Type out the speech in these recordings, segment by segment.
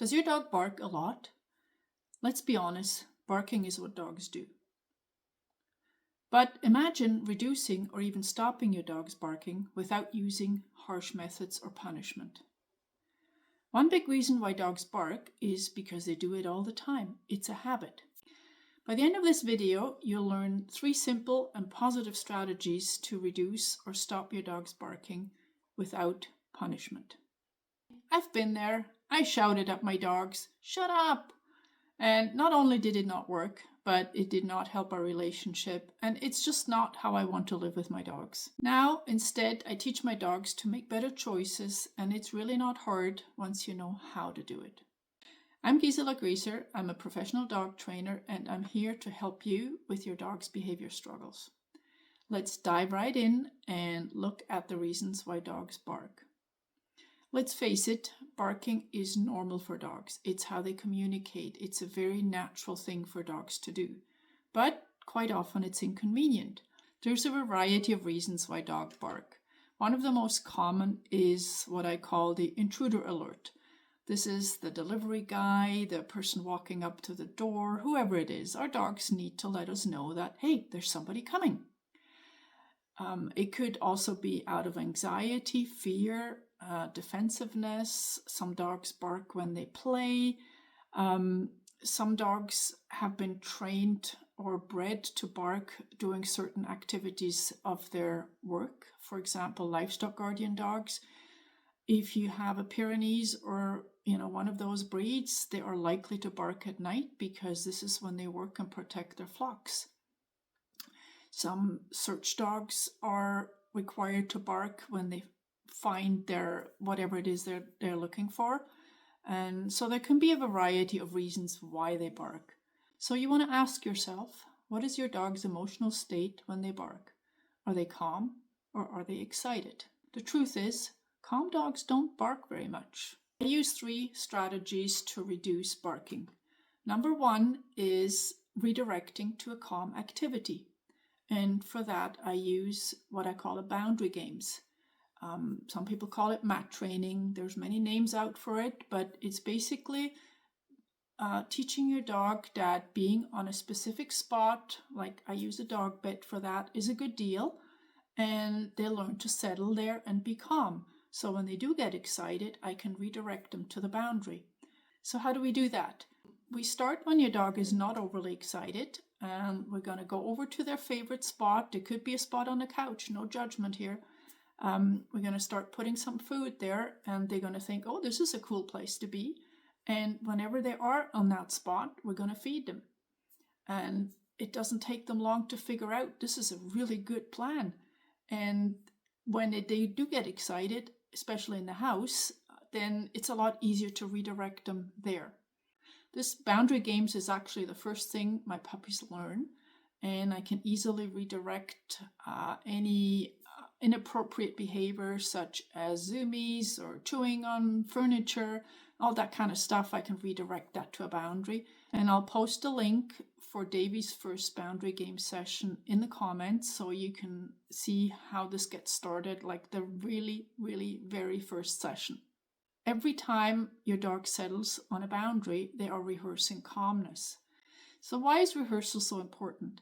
Does your dog bark a lot? Let's be honest, barking is what dogs do. But imagine reducing or even stopping your dog's barking without using harsh methods or punishment. One big reason why dogs bark is because they do it all the time. It's a habit. By the end of this video, you'll learn 3 simple and positive strategies to reduce or stop your dog's barking without punishment. I've been there. I shouted at my dogs, "Shut up!" And not only did it not work, but it did not help our relationship, and it's just not how I want to live with my dogs. Now, instead, I teach my dogs to make better choices, and it's really not hard once you know how to do it. I'm Gisela Grieser. I'm a professional dog trainer, and I'm here to help you with your dog's behavior struggles. Let's dive right in and look at the reasons why dogs bark. Let's face it, barking is normal for dogs. It's how they communicate. It's a very natural thing for dogs to do. But quite often it's inconvenient. There's a variety of reasons why dogs bark. One of the most common is what I call the intruder alert. This is the delivery guy, the person walking up to the door, whoever it is. Our dogs need to let us know that, hey, there's somebody coming. It could also be out of anxiety, fear, defensiveness. Some dogs bark when they play. Some dogs have been trained or bred to bark during certain activities of their work. For example, livestock guardian dogs. If you have a Pyrenees or one of those breeds, they are likely to bark at night because this is when they work and protect their flocks. Some search dogs are required to bark when they find their whatever it is they're looking for. And so there can be a variety of reasons why they bark. So you want to ask yourself, what is your dog's emotional state when they bark? Are they calm or are they excited? The truth is, calm dogs don't bark very much. I use 3 strategies to reduce barking. Number 1 is redirecting to a calm activity. And for that, I use what I call a boundary games. Some people call it mat training. There's many names out for it, but it's basically teaching your dog that being on a specific spot, like I use a dog bed for that, is a good deal. And they learn to settle there and be calm. So when they do get excited, I can redirect them to the boundary. So how do we do that? We start when your dog is not overly excited, and we're going to go over to their favorite spot. It could be a spot on the couch, no judgment here. We're going to start putting some food there, and they're going to think, oh, this is a cool place to be. And whenever they are on that spot, we're going to feed them. And it doesn't take them long to figure out this is a really good plan. And when they do get excited, especially in the house, then it's a lot easier to redirect them there. This boundary games is actually the first thing my puppies learn, and I can easily redirect any inappropriate behavior such as zoomies or chewing on furniture, all that kind of stuff. I can redirect that to a boundary, and I'll post a link for Davy's first boundary game session in the comments so you can see how this gets started, like the really, really very first session. Every time your dog settles on a boundary, they are rehearsing calmness. So why is rehearsal so important?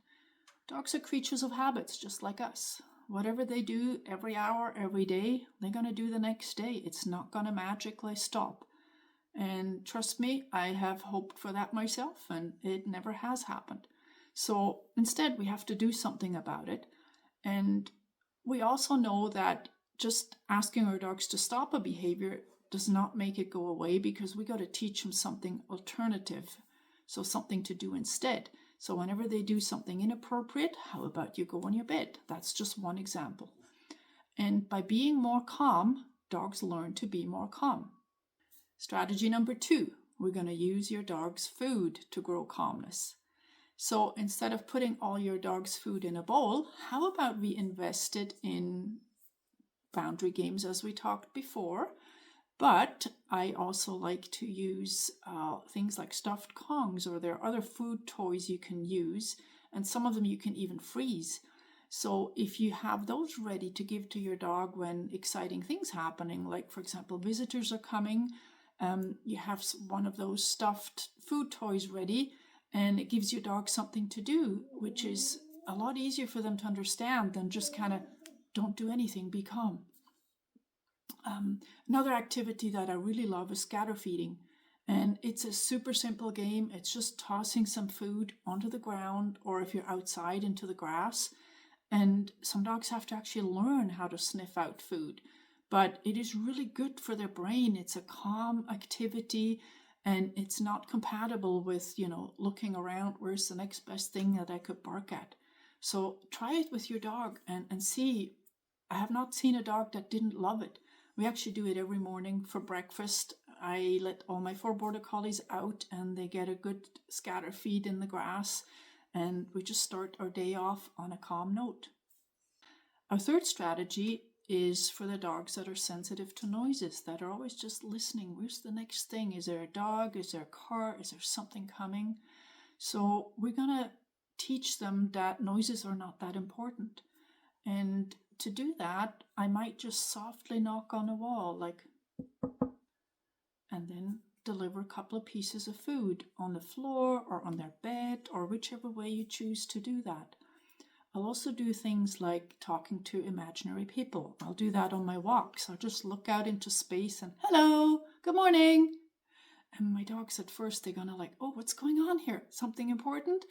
Dogs are creatures of habits, just like us. Whatever they do every hour, every day, they're going to do the next day. It's not going to magically stop. And trust me, I have hoped for that myself, and it never has happened. So instead, we have to do something about it. And we also know that just asking our dogs to stop a behavior does not make it go away, because we got to teach them something alternative, so something to do instead. So whenever they do something inappropriate, how about you go on your bed? That's just one example. And by being more calm, dogs learn to be more calm. Strategy number 2, we're going to use your dog's food to grow calmness. So instead of putting all your dog's food in a bowl, how about we invest it in boundary games as we talked before? But I also like to use things like stuffed Kongs, or there are other food toys you can use, and some of them you can even freeze. So if you have those ready to give to your dog when exciting things happening, like for example visitors are coming You have one of those stuffed food toys ready, and it gives your dog something to do, which is a lot easier for them to understand than just kind of don't do anything, be calm. Another activity that I really love is scatter feeding. And it's a super simple game. It's just tossing some food onto the ground, or if you're outside, into the grass. And some dogs have to actually learn how to sniff out food. But it is really good for their brain. It's a calm activity, and it's not compatible with, looking around, where's the next best thing that I could bark at. So try it with your dog and see. I have not seen a dog that didn't love it. We actually do it every morning for breakfast. I let all my 4 border collies out, and they get a good scatter feed in the grass, and we just start our day off on a calm note. Our third strategy is for the dogs that are sensitive to noises, that are always just listening. Where's the next thing? Is there a dog? Is there a car? Is there something coming? So we're going to teach them that noises are not that important. And to do that, I might just softly knock on a wall, like, and then deliver a couple of pieces of food on the floor or on their bed, or whichever way you choose to do that. I'll also do things like talking to imaginary people. I'll do that on my walks. I'll just look out into space and, hello, good morning. And my dogs at first, they're going to like, oh, what's going on here? Something important?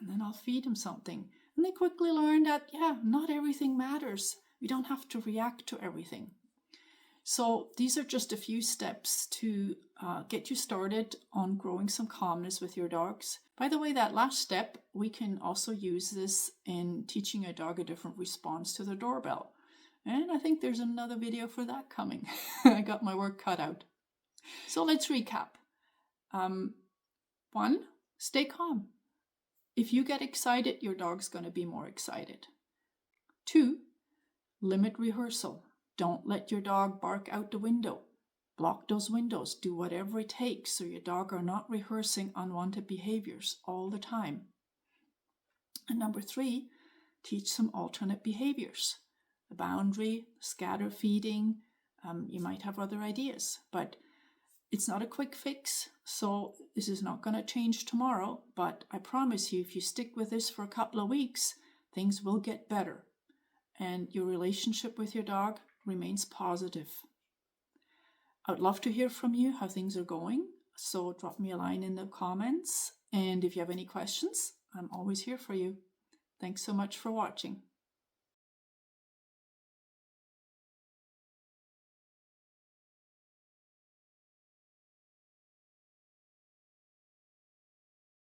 And then I'll feed them something. And they quickly learn that, not everything matters. We don't have to react to everything. So these are just a few steps to get you started on growing some calmness with your dogs. By the way, that last step, we can also use this in teaching a dog a different response to the doorbell. And I think there's another video for that coming. I got my work cut out. So let's recap. 1, stay calm. If you get excited, your dog's going to be more excited. 2, limit rehearsal. Don't let your dog bark out the window. Block those windows. Do whatever it takes so your dog are not rehearsing unwanted behaviors all the time. And number 3, teach some alternate behaviors. The boundary, scatter feeding, you might have other ideas, but it's not a quick fix, so this is not going to change tomorrow, but I promise you, if you stick with this for a couple of weeks, things will get better, and your relationship with your dog remains positive. I would love to hear from you how things are going, so drop me a line in the comments, and if you have any questions, I'm always here for you. Thanks so much for watching.